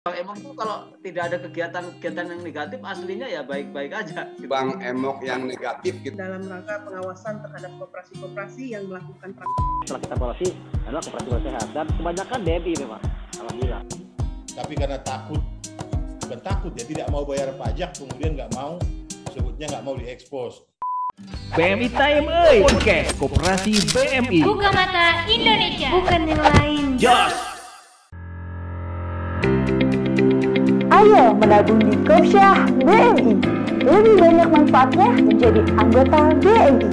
Bang Emok tuh kalau tidak ada kegiatan-kegiatan yang negatif aslinya ya baik-baik aja. Bang Emok yang negatif gitu. Dalam rangka pengawasan terhadap koperasi-koperasi yang melakukan setelah kita evaluasi adalah koperasi sehat dan kebanyakan BMI memang, alhamdulillah. Tapi karena takut, bukan takut ya, tidak mau bayar pajak, kemudian nggak mau, sebutnya nggak mau diekspos. BMI Time Podcast Koperasi BMI. Buka mata Indonesia, bukan yang lain. Jos. Ayo menabung di Kopsyah BMI. Lebih banyak manfaatnya menjadi anggota BMI.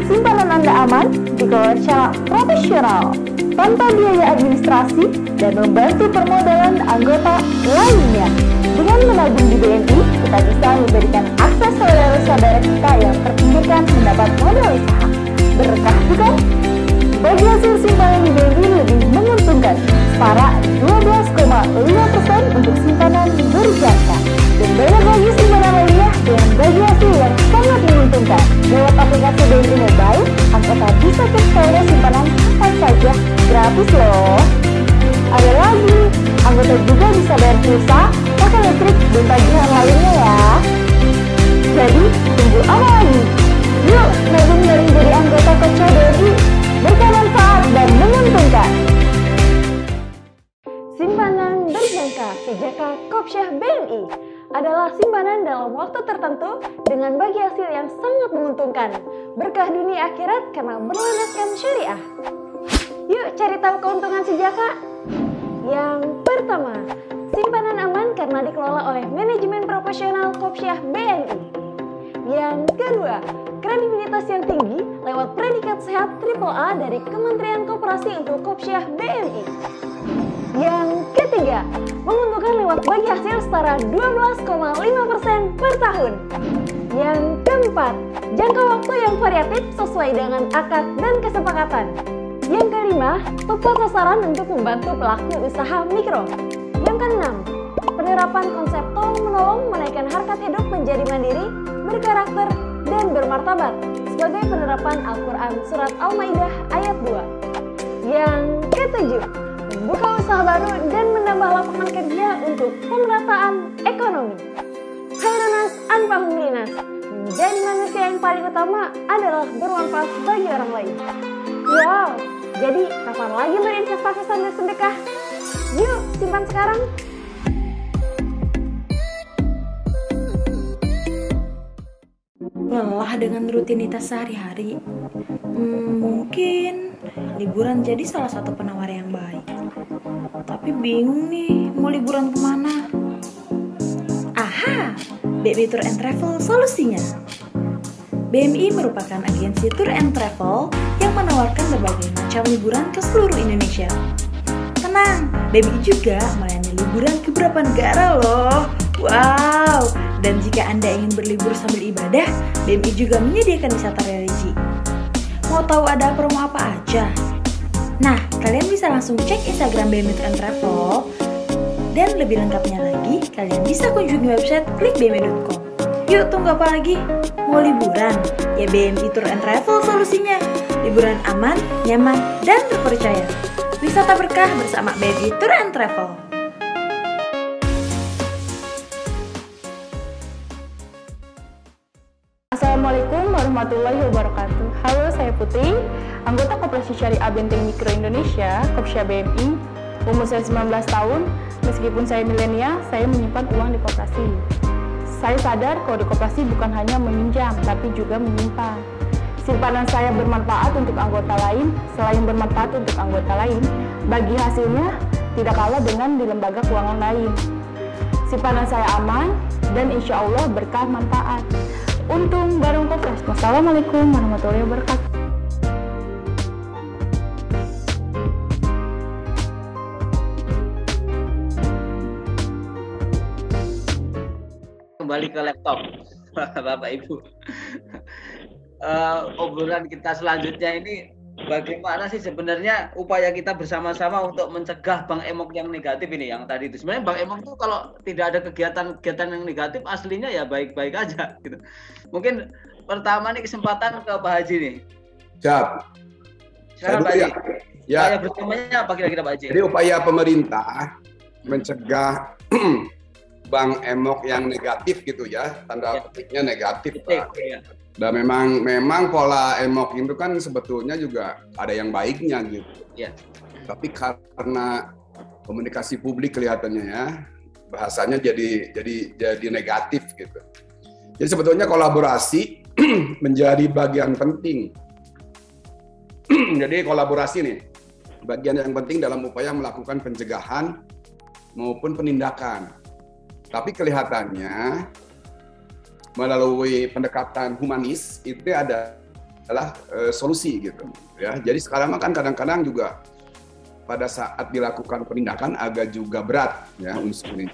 Simpanan Anda aman dikelola secara profesional, tanpa biaya administrasi dan membantu permodalan anggota lainnya. Dengan menabung di BMI, kita bisa memberikan akses saudara-saudara kita yang terpinggirkan mendapat modal usaha. Berkah bukan? Bagi hasil simpanan di BMI lebih menguntungkan, setara 12,5% untuk simpanan berjangka. Dan banyak lagi simpanan lainnya dengan bagi hasil yang sangat menguntungkan. Lewat aplikasi BMI Mobile, anggota bisa cek saldo simpanan kapan saja, gratis loh. Ada lagi, anggota juga bisa bayar pulsa, pakai listrik, dan tagihan lainnya ya. Jadi, tunggu apa lagi? Yuk, nabung dan menjadi anggota Kopsyah BMI. Bermanfaat dan menguntungkan. Simpanan berjangka CJK Kopsyah BMI adalah simpanan dalam waktu tertentu dengan bagi hasil yang sangat menguntungkan. Berkah dunia akhirat karena berlandaskan syariah. Yuk cari tahu keuntungan CJK. Yang pertama, simpanan aman karena dikelola oleh manajemen profesional Kopsyah BMI. Yang kedua, kredibilitas yang tinggi lewat predikat sehat AAA dari Kementerian Koperasi untuk Kopsyah BMI. Yang ketiga, menguntungkan lewat bagi hasil setara 12,5% per tahun. Yang keempat, jangka waktu yang variatif sesuai dengan akad dan kesepakatan. Yang kelima, tepat sasaran untuk membantu pelaku usaha mikro. Yang keenam, penerapan konsep tolong-menolong menaikkan harkat hidup menjadi mandiri, berkarakter, dan bermartabat sebagai penerapan Al-Quran Surat Al-Maidah ayat 2. Yang ketujuh, membuka usaha baru dan menambah lapangan kerja untuk pemerataan ekonomi. Khairunas anfa'uhum linnas. Menjadi manusia yang paling utama adalah bermanfaat bagi orang lain. Wow, jadi kapan lagi berinvestasi sambil sedekah? Yuk, simpan sekarang. Lelah dengan rutinitas sehari-hari. Mungkin liburan jadi salah satu penawar yang baik. Tapi bingung nih, mau liburan kemana? Aha, BMI Tour and Travel solusinya. BMI merupakan agensi tour and travel yang menawarkan berbagai macam liburan ke seluruh Indonesia. Tenang, BMI juga melayani liburan ke beberapa negara loh. Wow! Dan jika Anda ingin berlibur sambil ibadah, BMI juga menyediakan wisata religi. Mau tahu ada promo apa aja? Nah, kalian bisa langsung cek Instagram BMI Tour and Travel. Dan lebih lengkapnya lagi, kalian bisa kunjungi website klikbmi.com. Yuk, tunggu apa lagi? Mau liburan? Ya BMI Tour and Travel solusinya. Liburan aman, nyaman, dan terpercaya. Wisata berkah bersama BMI Tour and Travel. Assalamualaikum warahmatullahi wabarakatuh. Halo, saya Putri, anggota Koperasi Syariah Benteng Mikro Indonesia, Kopsyah BMI. Umur saya 19 tahun, meskipun saya milenial, saya menyimpan uang di koperasi. Saya sadar kalau di koperasi bukan hanya meminjam, tapi juga menyimpan. Simpanan saya bermanfaat untuk anggota lain, selain bermanfaat untuk anggota lain, bagi hasilnya tidak kalah dengan di lembaga keuangan lain. Simpanan saya aman, dan insya Allah berkah manfaat. Untung bareng Kopras. Wassalamualaikum warahmatullahi wabarakatuh. Kembali ke laptop, Bapak Ibu. Obrolan kita selanjutnya ini bagaimana sih sebenarnya upaya kita bersama-sama untuk mencegah Bang Emok yang negatif ini, yang tadi itu. Sebenarnya Bang Emok tuh kalau tidak ada kegiatan-kegiatan yang negatif aslinya ya baik-baik aja gitu. Mungkin pertama nih kesempatan ke Pak Haji nih. Siap. Silakan Pak Haji. Ya. Upaya bersamanya apa kira-kira Pak Haji? Jadi upaya pemerintah mencegah bank emok yang negatif gitu ya, tanda petiknya negatif, Pak. Dan memang pola emok itu kan sebetulnya juga ada yang baiknya gitu. Tapi karena komunikasi publik kelihatannya ya, bahasanya jadi negatif gitu. Jadi sebetulnya kolaborasi menjadi bagian penting. Jadi kolaborasi nih, bagian yang penting dalam upaya melakukan pencegahan maupun penindakan. Tapi kelihatannya melalui pendekatan humanis itu adalah solusi gitu ya. Jadi sekarang kan kadang-kadang juga pada saat dilakukan penindakan agak juga berat ya unsur ini.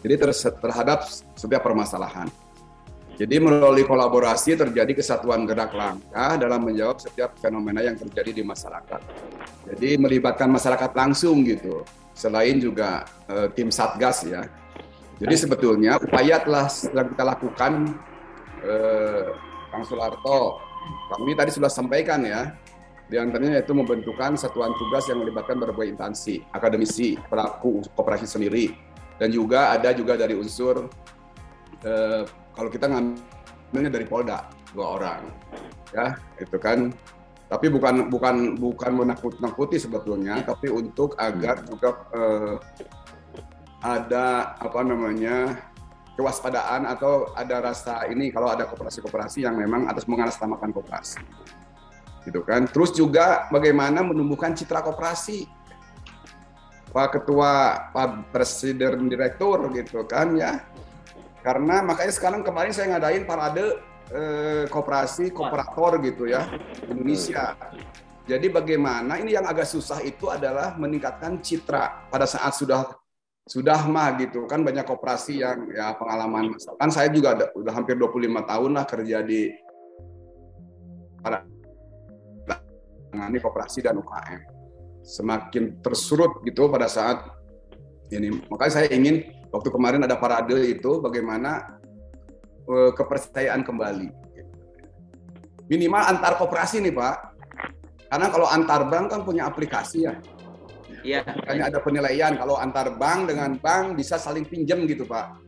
Jadi terhadap setiap permasalahan. Jadi melalui kolaborasi terjadi kesatuan gerak langkah dalam menjawab setiap fenomena yang terjadi di masyarakat. Jadi melibatkan masyarakat langsung gitu. Selain juga tim Satgas ya. Jadi sebetulnya upaya telah kita lakukan, Kang Sularto, kami tadi sudah sampaikan ya, di antaranya yaitu membentukan satuan tugas yang melibatkan berbagai instansi, akademisi, pelaku koperasi sendiri, dan juga ada dari unsur, kalau kita ngambilnya dari Polda, 2 orang, ya itu kan. Tapi bukan menakut-nakuti sebetulnya, tapi untuk agar juga ada kewaspadaan atau ada rasa ini kalau ada koperasi-koperasi yang memang mengatasnamakan koperasi, gitu kan. Terus juga bagaimana menumbuhkan citra koperasi, Pak Ketua, Pak Presiden, Direktur, gitu kan ya. Karena makanya kemarin saya ngadain parade koperasi kooperator gitu ya Indonesia. Jadi bagaimana ini yang agak susah itu adalah meningkatkan citra pada saat sudah mah gitu kan, banyak koperasi yang ya pengalaman, kan saya juga udah hampir 25 tahun lah kerja di menangani koperasi dan UKM, semakin tersurut gitu pada saat ini. Makanya saya ingin waktu kemarin ada parade itu bagaimana kepercayaan kembali minimal antar koperasi nih Pak, karena kalau antar bank kan punya aplikasi ya. Iya. Makanya ada penilaian kalau antar bank dengan bank bisa saling pinjam gitu Pak.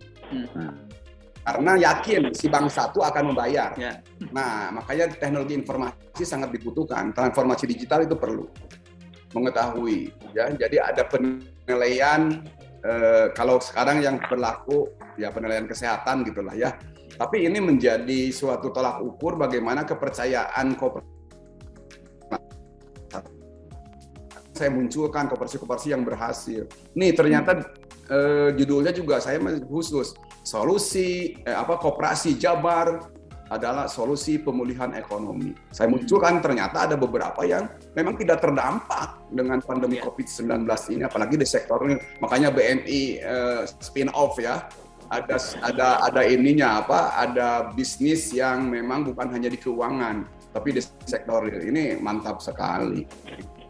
Karena yakin si bank satu akan membayar. Ya. Nah makanya teknologi informasi sangat dibutuhkan. Transformasi digital itu perlu mengetahui. Ya. Jadi ada penilaian kalau sekarang yang berlaku ya penilaian kesehatan gitulah ya. Tapi ini menjadi suatu tolak ukur bagaimana kepercayaan koperasi. Saya munculkan koperasi-koperasi yang berhasil. Nih ternyata judulnya juga saya khusus solusi koperasi Jabar adalah solusi pemulihan ekonomi. Saya munculkan ternyata ada beberapa yang memang tidak terdampak dengan pandemi COVID-19 ini, apalagi di sektor ini. Makanya BMI spin off ya. Ada ininya ada bisnis yang memang bukan hanya di keuangan, tapi di sektor ini mantap sekali.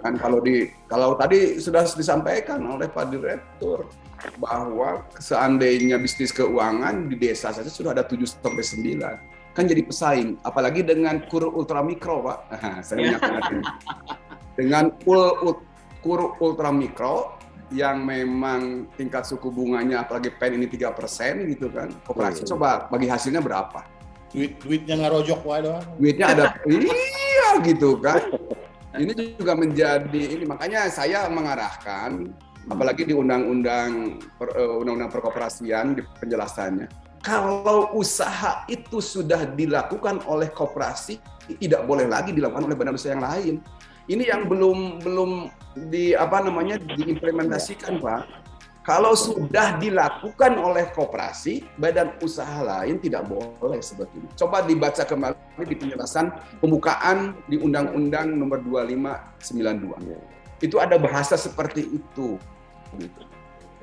Kan kalau tadi sudah disampaikan oleh Pak Direktur bahwa seandainya bisnis keuangan di desa saja sudah ada 7-9 kan jadi pesaing, apalagi dengan kur ultra mikro Pak. Saya menyatakan dengan kur ultra mikro yang memang tingkat suku bunganya apalagi PEN ini 3% gitu kan. Koperasi coba bagi hasilnya berapa? Duitnya ngarojok wae doang. Duitnya ada iya gitu kan. Ini juga menjadi ini, makanya saya mengarahkan apalagi di undang-undang perkoperasian di penjelasannya. Kalau usaha itu sudah dilakukan oleh koperasi, tidak boleh lagi dilakukan oleh badan usaha yang lain. Ini yang belum diimplementasikan Pak. Kalau sudah dilakukan oleh koperasi, badan usaha lain tidak boleh sebetulnya. Coba dibaca kembali di penjelasan pembukaan di Undang-Undang Nomor 2592. Itu ada bahasa seperti itu.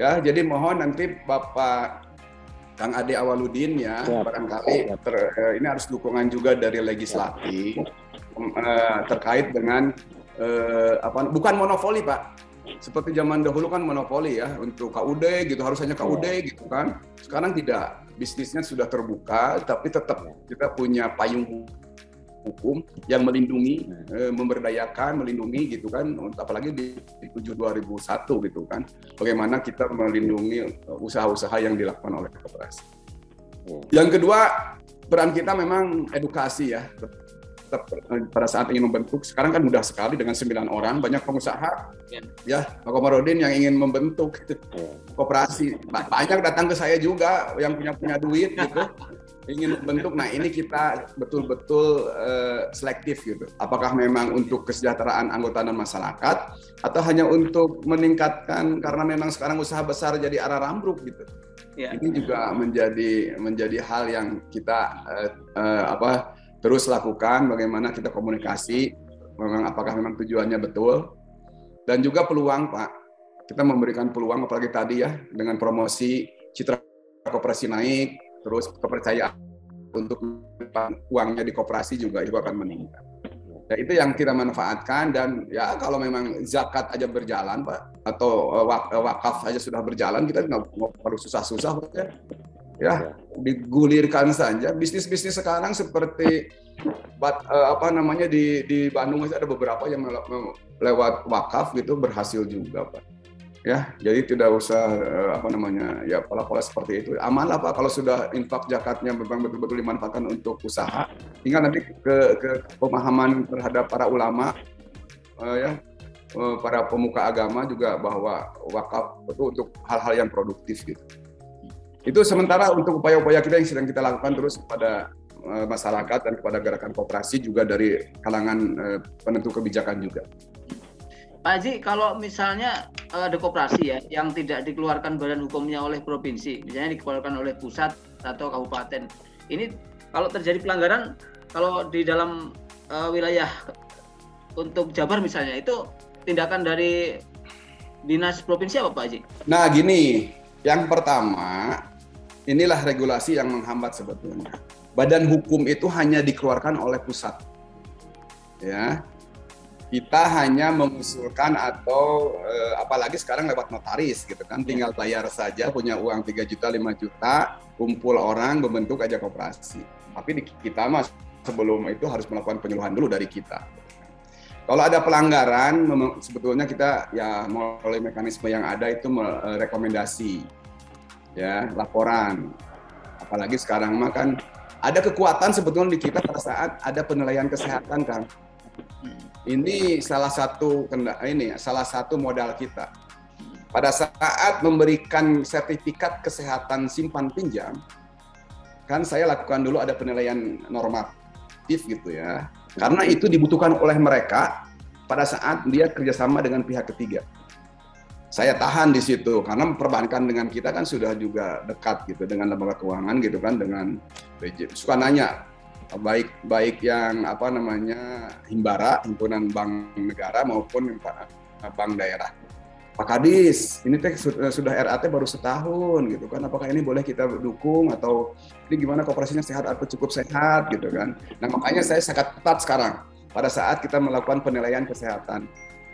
Ya, jadi mohon nanti Bapak Kang Ade Awaludin ya, barangkali ini harus dukungan juga dari legislatif terkait dengan bukan monopoli Pak. Seperti zaman dahulu kan monopoli ya untuk KUD gitu, harus hanya KUD gitu kan. Sekarang tidak, bisnisnya sudah terbuka tapi tetap kita punya payung hukum yang melindungi, memberdayakan, melindungi gitu kan, apalagi di 7 2001 gitu kan, bagaimana kita melindungi usaha-usaha yang dilakukan oleh koperasi. Yang kedua, peran kita memang edukasi ya. Tetap pada saat ingin membentuk, sekarang kan mudah sekali dengan 9 orang, banyak pengusaha ya Pak Komarudin yang ingin membentuk koperasi, banyak datang ke saya juga yang punya duit gitu, ingin membentuk. Nah ini kita betul-betul selektif gitu, apakah memang untuk kesejahteraan anggota dan masyarakat atau hanya untuk meningkatkan karena memang sekarang usaha besar jadi arah rambruk gitu. Ini juga menjadi hal yang kita terus lakukan, bagaimana kita komunikasi, apakah memang tujuannya betul, dan juga peluang Pak, kita memberikan peluang apalagi tadi ya, dengan promosi citra koperasi naik, terus kepercayaan untuk uangnya di koperasi juga itu akan meningkat. Ya, itu yang kita manfaatkan, dan ya kalau memang zakat aja berjalan Pak, atau wakaf aja sudah berjalan, kita nggak perlu susah-susah ya, digulirkan saja. Bisnis-bisnis sekarang seperti di Bandung ada beberapa yang lewat wakaf gitu berhasil juga Pak. Ya, jadi tidak usah pola-pola seperti itu. Aman lah Pak kalau sudah infak zakatnya memang betul-betul dimanfaatkan untuk usaha. Tinggal nanti ke pemahaman terhadap para ulama para pemuka agama juga bahwa wakaf itu untuk hal-hal yang produktif gitu. Itu sementara untuk upaya-upaya kita yang sedang kita lakukan terus kepada masyarakat dan kepada gerakan koperasi juga dari kalangan penentu kebijakan juga. Pak Haji, kalau misalnya ada koperasi ya yang tidak dikeluarkan badan hukumnya oleh provinsi, misalnya dikeluarkan oleh pusat atau kabupaten, ini kalau terjadi pelanggaran, kalau di dalam wilayah untuk Jabar misalnya, itu tindakan dari dinas provinsi apa Pak Haji? Nah gini, yang pertama, inilah regulasi yang menghambat sebetulnya. Badan hukum itu hanya dikeluarkan oleh pusat. Ya. Kita hanya mengusulkan atau apalagi sekarang lewat notaris gitu kan, tinggal bayar saja, punya uang 3 juta, 5 juta, kumpul orang, membentuk aja koperasi. Tapi kita mas sebelum itu harus melakukan penyuluhan dulu dari kita. Kalau ada pelanggaran, sebetulnya kita ya melalui mekanisme yang ada itu rekomendasi, ya laporan. Apalagi sekarang mah kan ada kekuatan sebetulnya di kita pada saat ada penilaian kesehatan kan. Ini salah satu modal kita. Pada saat memberikan sertifikat kesehatan simpan pinjam, kan saya lakukan dulu ada penilaian normatif gitu ya. Karena itu dibutuhkan oleh mereka pada saat dia kerjasama dengan pihak ketiga. Saya tahan di situ karena perbankan dengan kita kan sudah juga dekat gitu dengan lembaga keuangan gitu kan, dengan BJ. Suka nanya baik yang Himbara, himpunan bank negara maupun bank daerah. Pak Kadis, ini sudah RAT baru setahun gitu kan, apakah ini boleh kita dukung atau ini gimana koperasinya sehat atau cukup sehat gitu kan. Nah makanya saya sangat ketat sekarang pada saat kita melakukan penilaian kesehatan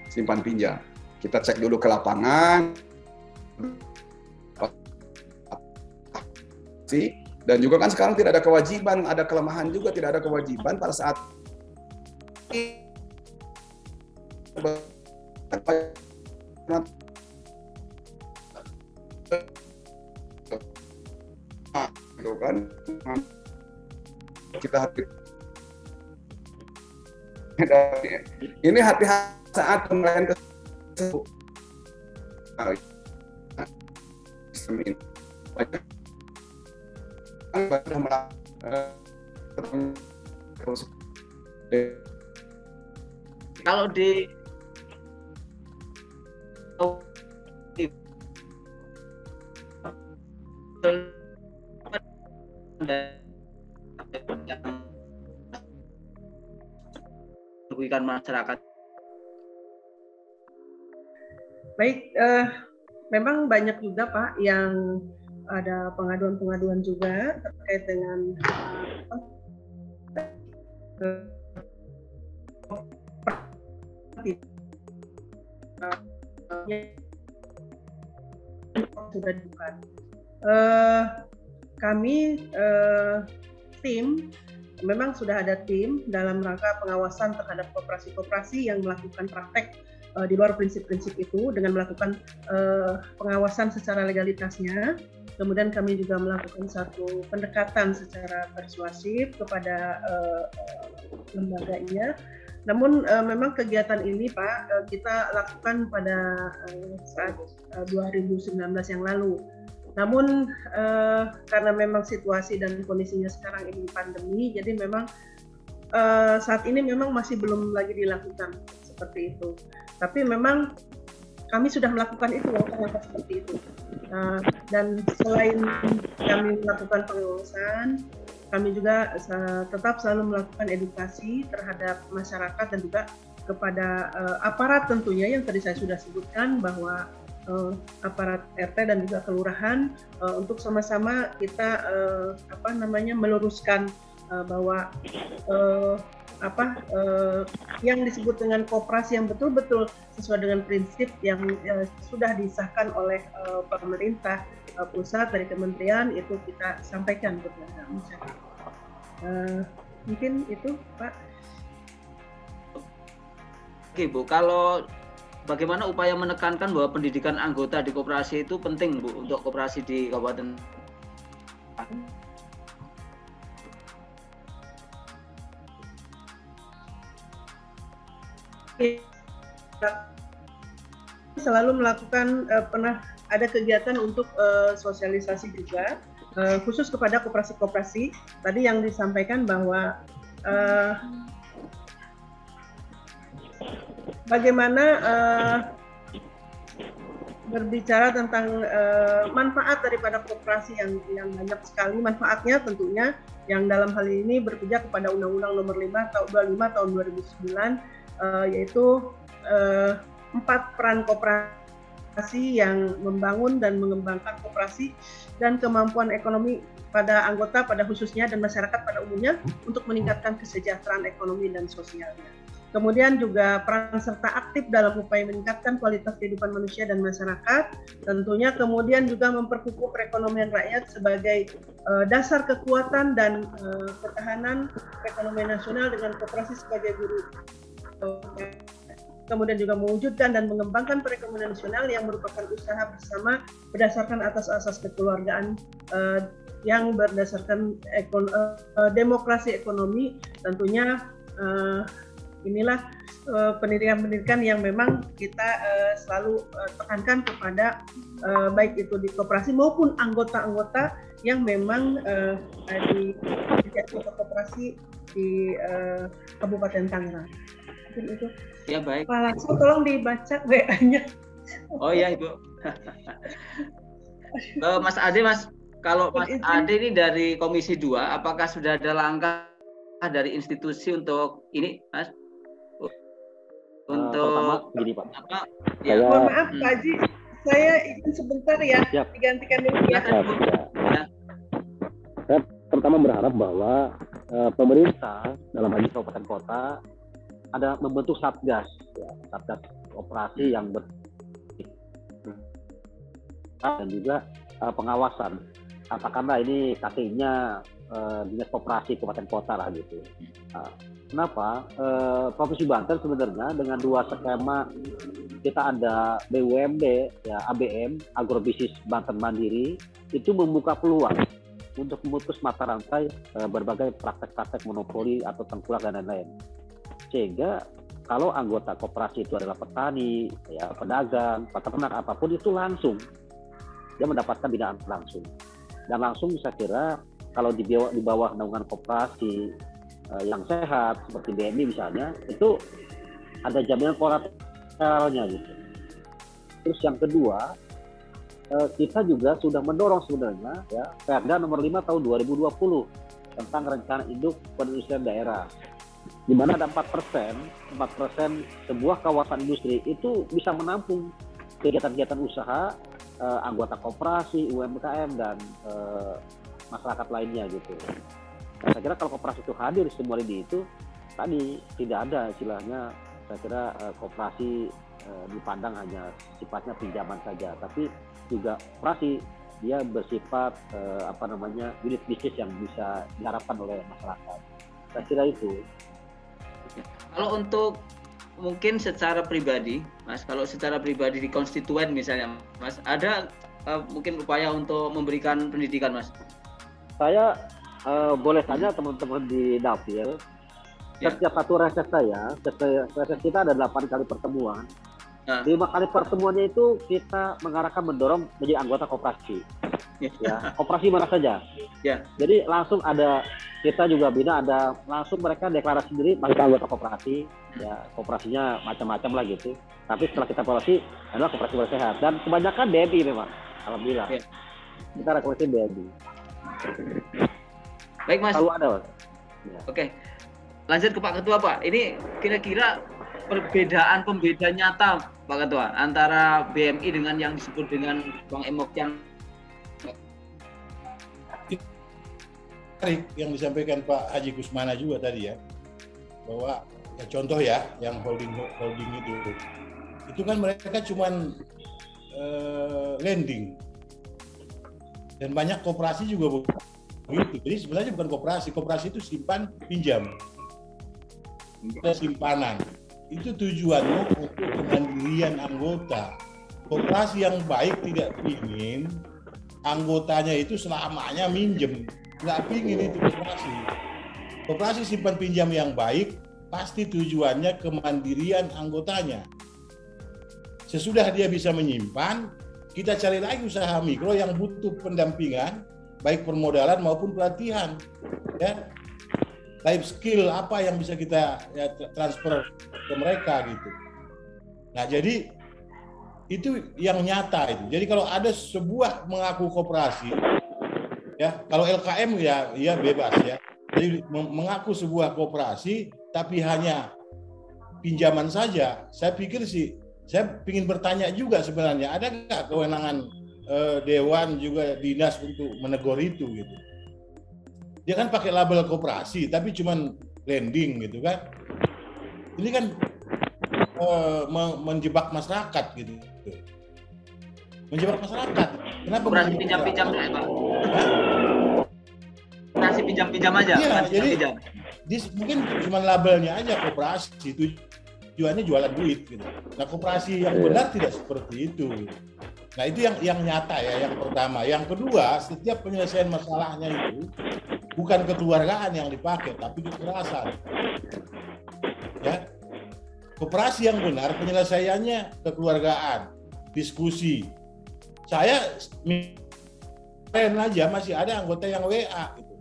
simpan pinjam. Kita cek dulu ke lapangan, dan juga kan sekarang tidak ada kewajiban, ada kelemahan juga tidak ada kewajiban pada saat itu kan kita ini hati-hati saat penilaian sistem ini kalau di merugikan masyarakat. Baik, memang banyak juga Pak yang ada pengaduan-pengaduan juga terkait dengan sudah dibuka. Kami tim memang sudah ada tim dalam rangka pengawasan terhadap koperasi-koperasi yang melakukan praktek di luar prinsip-prinsip itu dengan melakukan pengawasan secara legalitasnya. Kemudian kami juga melakukan satu pendekatan secara persuasif kepada lembaganya. Namun memang kegiatan ini Pak kita lakukan pada saat 2019 yang lalu. Namun karena memang situasi dan kondisinya sekarang ini pandemi, jadi memang saat ini memang masih belum lagi dilakukan seperti itu. Tapi memang kami sudah melakukan itu ternyata seperti itu. Dan selain kami melakukan pengawasan, kami juga tetap selalu melakukan edukasi terhadap masyarakat dan juga kepada aparat tentunya yang tadi saya sudah sebutkan bahwa aparat RT dan juga kelurahan untuk sama-sama kita meluruskan bahwa yang disebut dengan koperasi yang betul-betul sesuai dengan prinsip yang sudah disahkan oleh pemerintah pusat dari kementerian itu kita sampaikan kepada masyarakat. Mungkin itu Pak. Oke Bu, kalau bagaimana upaya menekankan bahwa pendidikan anggota di koperasi itu penting Bu untuk koperasi di Kabupaten? Selalu melakukan pernah ada kegiatan untuk sosialisasi juga khusus kepada koperasi-koperasi tadi yang disampaikan bahwa bagaimana berbicara tentang manfaat daripada koperasi yang banyak sekali manfaatnya tentunya yang dalam hal ini berpijak kepada Undang-Undang Nomor 25 tahun 2009 yaitu 4 peran koperasi yang membangun dan mengembangkan koperasi dan kemampuan ekonomi pada anggota pada khususnya dan masyarakat pada umumnya untuk meningkatkan kesejahteraan ekonomi dan sosialnya. Kemudian juga peran serta aktif dalam upaya meningkatkan kualitas kehidupan manusia dan masyarakat. Tentunya kemudian juga memperkukuh perekonomian rakyat sebagai dasar kekuatan dan ketahanan perekonomian nasional dengan koperasi sebagai guru. Kemudian juga mewujudkan dan mengembangkan perekonomian nasional yang merupakan usaha bersama berdasarkan atas asas kekeluargaan yang berdasarkan demokrasi ekonomi. Tentunya inilah pendidikan-pendidikan yang memang kita selalu tekankan kepada baik itu di koperasi maupun anggota-anggota yang memang di koperasi di Kabupaten Tangerang. Mungkin itu. Ya baik. Pak Langsung tolong dibaca WA-nya. Oh iya Ibu. Mas Ade Mas, kalau Mas Ade ini dari Komisi 2, apakah sudah ada langkah dari institusi untuk ini Mas? Untuk pertama gini Pak. Apa? Ya. Mohon maaf Pak Haji, saya izin sebentar ya. Siap. Digantikan dulu ya. Ya. Saya pertama berharap bahwa pemerintah dalam hal ini kabupaten kota ada membentuk satgas, ya, satgas operasi yang dan juga pengawasan. Katakanlah ini KTI-nya dinas koperasi kabupaten kota lah gitu. Kenapa? Provinsi Banten sebenarnya dengan 2 skema kita ada BUMD, ya ABM, Agrobisnis Banten Mandiri, itu membuka peluang untuk memutus mata rantai berbagai praktek-praktek monopoli atau tengkulak dan lain-lain. Sehingga kalau anggota koperasi itu adalah petani, ya pedagang, peternak apapun itu langsung dia mendapatkan binaan langsung. Dan langsung saya kira kalau di bawah naungan koperasi yang sehat seperti BMI misalnya itu ada jaminan kolateralnya gitu. Terus yang kedua kita juga sudah mendorong sebenarnya ya Perda nomor 5 tahun 2020 tentang rencana induk perindustrian daerah, di mana ada 4% sebuah kawasan industri itu bisa menampung kegiatan-kegiatan usaha anggota koperasi, UMKM dan masyarakat lainnya gitu. Nah, saya kira kalau koperasi itu hadir semua di itu tadi tidak ada istilahnya, saya kira koperasi dipandang hanya sifatnya pinjaman saja, tapi juga koperasi dia bersifat unit bisnis yang bisa diharapkan oleh masyarakat. Saya kira itu. Kalau untuk mungkin secara pribadi, Mas, kalau secara pribadi di konstituen misalnya, Mas, ada mungkin upaya untuk memberikan pendidikan, Mas? Saya boleh saja teman-teman di Dapil, setiap satu reses reses kita ada 8 kali pertemuan. 5 kali pertemuannya itu kita mengarahkan mendorong menjadi anggota koperasi. Ya, koperasi mana saja. Ya. Jadi langsung ada, kita juga bina ada langsung mereka deklarasi sendiri masuk anggota koperasi. Ya, koperasinya macam-macam lah gitu. Tapi setelah kita evaluasi adalah koperasi bersehat dan kebanyakan BMI memang. Alhamdulillah. Ya. Kita rekomendasi BMI. Baik, Mas. Kalau ada, Mas. Ya. Oke. Lanjut ke Pak Ketua, Pak. Ini kira-kira perbedaan pembeda nyata, Pak Ketua, antara BMI dengan yang disebut dengan Bang Emok yang disampaikan Pak Haji Kusmana juga tadi ya, bahwa ya contoh ya yang holding itu kan mereka cuman lending dan banyak koperasi juga begitu. Jadi sebenarnya bukan koperasi itu simpan pinjam, simpanan. Itu tujuannya untuk kemandirian anggota. Koperasi yang baik tidak ingin anggotanya itu selamanya minjem, nggak pingin itu koperasi. Koperasi simpan pinjam yang baik pasti tujuannya kemandirian anggotanya. Sesudah dia bisa menyimpan, kita cari lagi usaha mikro yang butuh pendampingan, baik permodalan maupun pelatihan. Ya, life skill apa yang bisa kita transfer ke mereka gitu. Nah, jadi itu yang nyata itu. Jadi kalau ada sebuah mengaku koperasi, ya kalau LKM ya bebas ya. Jadi mengaku sebuah koperasi tapi hanya pinjaman saja, saya pikir sih, saya ingin bertanya juga sebenarnya, ada nggak kewenangan dewan juga dinas untuk menegur itu gitu. Dia kan pakai label koperasi tapi cuman lending gitu kan. Ini kan menjebak masyarakat gitu. Menjebak masyarakat. Kenapa koperasi pinjam-pinjam ya, Pak? Koperasi pinjam-pinjam aja. Iya, jadi mungkin cuma labelnya aja koperasi, tujuannya jualan duit gitu. Nah, koperasi yang benar tidak seperti itu. Nah, itu yang nyata ya, yang pertama. Yang kedua, setiap penyelesaian masalahnya itu bukan kekeluargaan yang dipakai, tapi kekerasan. Ya, koperasi yang benar penyelesaiannya kekeluargaan, diskusi. Saya kemarin aja masih ada anggota yang WA gitu.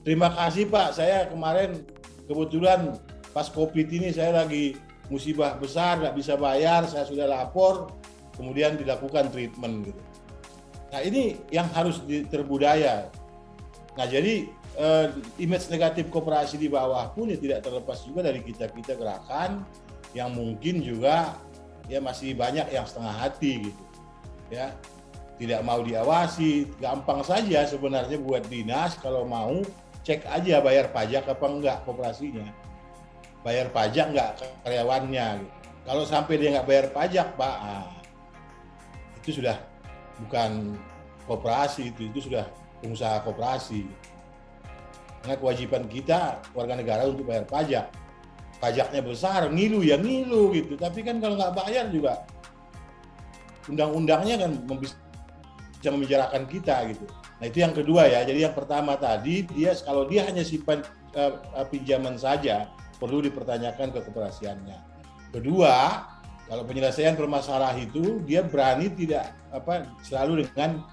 Terima kasih Pak, saya kemarin kebetulan pas COVID ini saya lagi musibah besar, nggak bisa bayar, saya sudah lapor, kemudian dilakukan treatment gitu. Nah, ini yang harus terbudaya. Nah, jadi image negatif koperasi di bawah pun ya tidak terlepas juga dari kita gerakan yang mungkin juga ya masih banyak yang setengah hati gitu ya, tidak mau diawasi. Gampang saja sebenarnya buat dinas kalau mau cek aja bayar pajak apa enggak koperasinya, bayar pajak enggak karyawannya gitu. Kalau sampai dia nggak bayar pajak Pak, itu sudah bukan koperasi, itu sudah pengusaha koperasi. Karena kewajiban kita warga negara untuk bayar pajak. Pajaknya besar, ngilu gitu. Tapi kan kalau nggak bayar juga undang-undangnya kan bisa membicarakan kita gitu. Nah, itu yang kedua ya. Jadi yang pertama tadi kalau dia hanya simpan pinjaman saja perlu dipertanyakan kekoperasiannya. Kedua, kalau penyelesaian permasalahan itu dia berani tidak selalu dengan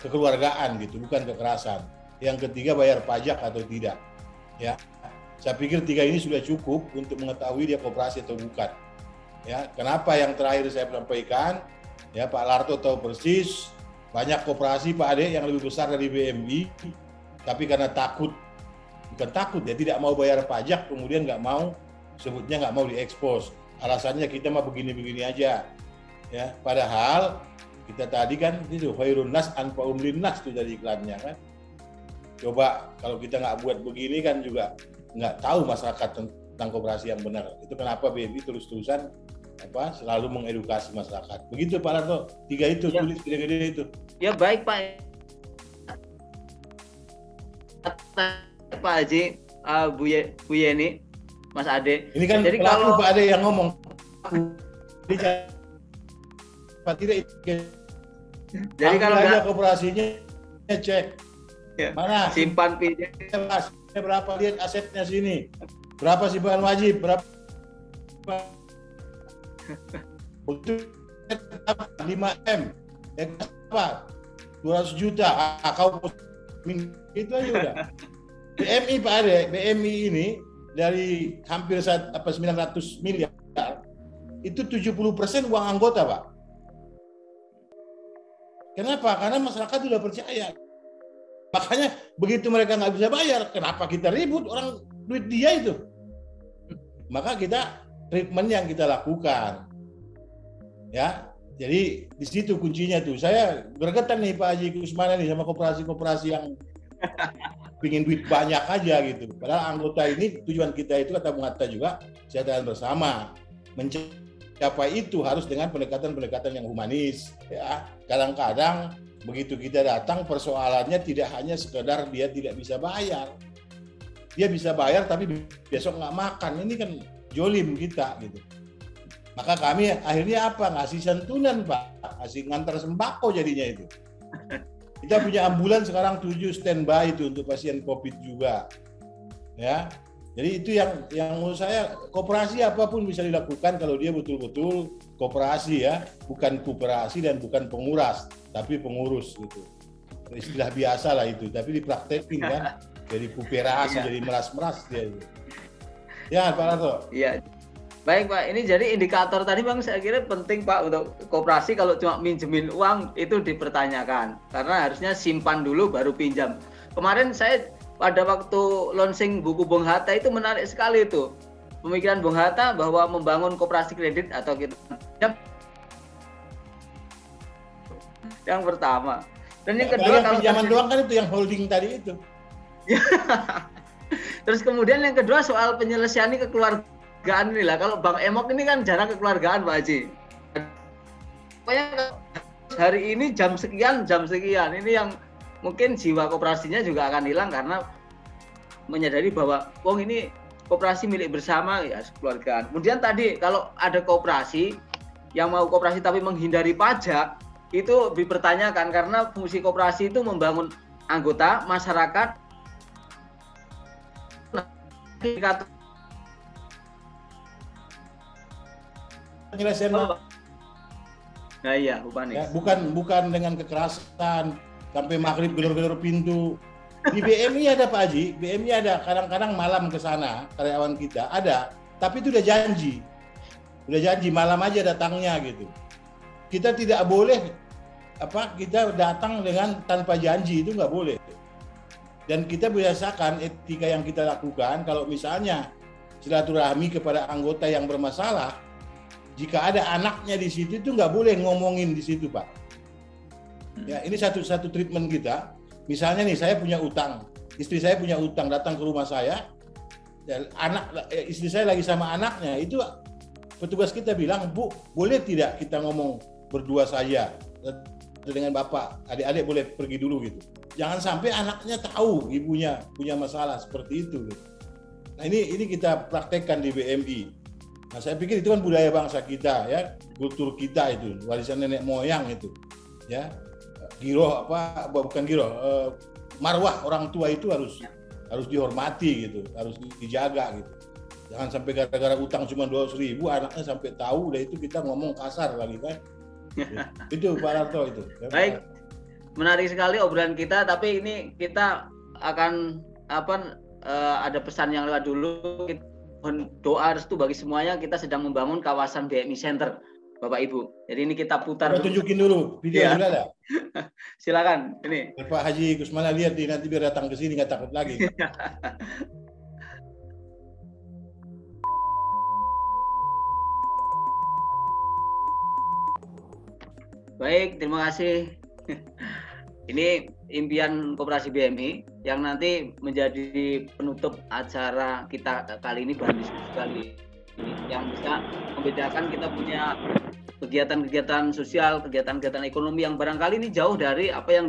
kekeluargaan gitu, bukan kekerasan. Yang ketiga bayar pajak atau tidak. Ya, saya pikir 3 ini sudah cukup untuk mengetahui dia koperasi atau bukan. Ya, kenapa yang terakhir saya sampaikan? Ya, Pak Larto tahu persis banyak koperasi Pak Ade yang lebih besar dari BMI, tapi karena bukan takut ya, tidak mau bayar pajak, kemudian nggak mau diekspos. Alasannya kita mah begini-begini aja. Ya, padahal kita tadi kan itu khairun nas anfa'um linnas itu dari iklannya kan. Coba kalau kita nggak buat begini kan juga nggak tahu masyarakat tentang koperasi yang benar. Itu kenapa BMI terus-terusan selalu mengedukasi masyarakat. Begitu Pak Larto, 3 itu ya. Tulis gede-gede itu. Ya baik Pak. Pak Haji, Bu Yeni, Mas Ade. Ini kan jadi pelaku kalau Pak Ade yang ngomong. Jadi kalau aja koperasinya cek mana simpan pinjam berapa, lihat asetnya sini, berapa simpan wajib, berapa untuk 5M, apa 200 juta, kau itu aja udah. BMI Pak Ade, BMI ini dari hampir 900 miliar itu 70% uang anggota Pak. Kenapa? Karena masyarakat sudah percaya. Makanya begitu mereka nggak bisa bayar, kenapa kita ribut, orang duit dia itu. Maka kita treatment yang kita lakukan. Ya, jadi di situ kuncinya tuh. Saya bergetar nih Pak Haji Kusmana nih sama koperasi-koperasi yang pingin duit banyak aja gitu. Padahal anggota ini tujuan kita itu kata Bung Hatta juga kesejahteraan bersama. Mencapai itu harus dengan pendekatan-pendekatan yang humanis. Ya, kadang-kadang begitu kita datang persoalannya tidak hanya sekedar dia tidak bisa bayar. Dia bisa bayar tapi besok nggak makan. Ini kan jolim kita gitu. Maka kami akhirnya apa? Ngasih santunan Pak, ngasih ngantar sembako jadinya itu. Kita punya ambulan sekarang 7 standby itu untuk pasien COVID juga. Ya. Jadi itu yang menurut saya koperasi apapun bisa dilakukan kalau dia betul-betul koperasi ya, bukan koperasi dan bukan penguras, tapi pengurus gitu. Istilah biasa lah itu, tapi dipraktekin kan. Jadi puperasi, jadi meras-meras dia. Ya Pak Larto. Iya. Baik Pak, ini jadi indikator tadi Bang saya kira penting Pak untuk koperasi kalau cuma minjemin uang itu dipertanyakan. Karena harusnya simpan dulu baru pinjam. Kemarin saya pada waktu launching buku Bung Hatta itu menarik sekali itu. Pemikiran Bung Hatta bahwa membangun koperasi kredit atau kita yang pertama. Dan yang kedua kalau pinjaman doang kan itu yang holding tadi itu. Terus kemudian yang kedua soal penyelesaian kekeluargaan ini lah. Kalau Bang Emok ini kan jarang kekeluargaan Pak Haji. Pokoknya hari ini jam sekian. Ini yang mungkin jiwa koperasinya juga akan hilang karena menyadari bahwa ini koperasi milik bersama ya kekeluargaan. Kemudian tadi kalau ada koperasi yang mau koperasi tapi menghindari pajak itu dipertanyakan karena fungsi koperasi itu membangun anggota masyarakat. Penyelesaian nah iya Upanis. Ya, bukan dengan kekerasan sampai maghrib gelor-gelor pintu. Di BMI ada Pak Haji, BMI ada kadang-kadang malam ke sana karyawan kita ada, tapi itu udah janji malam aja datangnya gitu. Kita tidak boleh kita datang dengan tanpa janji, itu nggak boleh. Dan kita biasakan etika yang kita lakukan kalau misalnya silaturahmi kepada anggota yang bermasalah, jika ada anaknya di situ itu nggak boleh ngomongin di situ Pak. Ya, ini satu treatment kita. Misalnya nih saya punya utang, istri saya punya utang, datang ke rumah saya, dan istri saya lagi sama anaknya, itu petugas kita bilang, Bu, boleh tidak kita ngomong berdua saja dengan bapak, adik-adik boleh pergi dulu gitu. Jangan sampai anaknya tahu ibunya punya masalah seperti itu. Gitu. Nah ini kita praktekkan di BMI. Nah saya pikir itu kan budaya bangsa kita ya, kultur kita itu, warisan nenek moyang itu, ya. Marwah orang tua itu harus dihormati gitu, harus dijaga gitu. Jangan sampai gara-gara utang cuma 200.000 anaknya sampai tahu, udah itu kita ngomong kasar lagi kan. Itu Pak Larto itu. Baik, menarik sekali obrolan kita, tapi ini kita akan ada pesan yang lewat dulu. Doa restu bagi semuanya, kita sedang membangun kawasan BMI Center. Bapak Ibu. Jadi ini kita putar. Kita tunjukin dulu video ya. Sudah ada. Silakan. Ini. Pak Haji Kusmana lihat nanti biar datang ke sini nggak takut lagi. Baik, terima kasih. Ini impian Koperasi BMI yang nanti menjadi penutup acara kita kali ini, bahan diskusi kali ini, yang bisa membedakan kita punya kegiatan-kegiatan sosial, kegiatan-kegiatan ekonomi yang barangkali ini jauh dari apa yang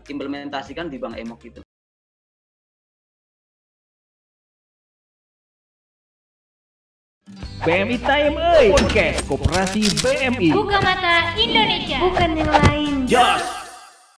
implementasikan di Bank Emok itu. BMI Time Podcast Koperasi BMI. Buka mata Indonesia. Bukan yang lain. Jos.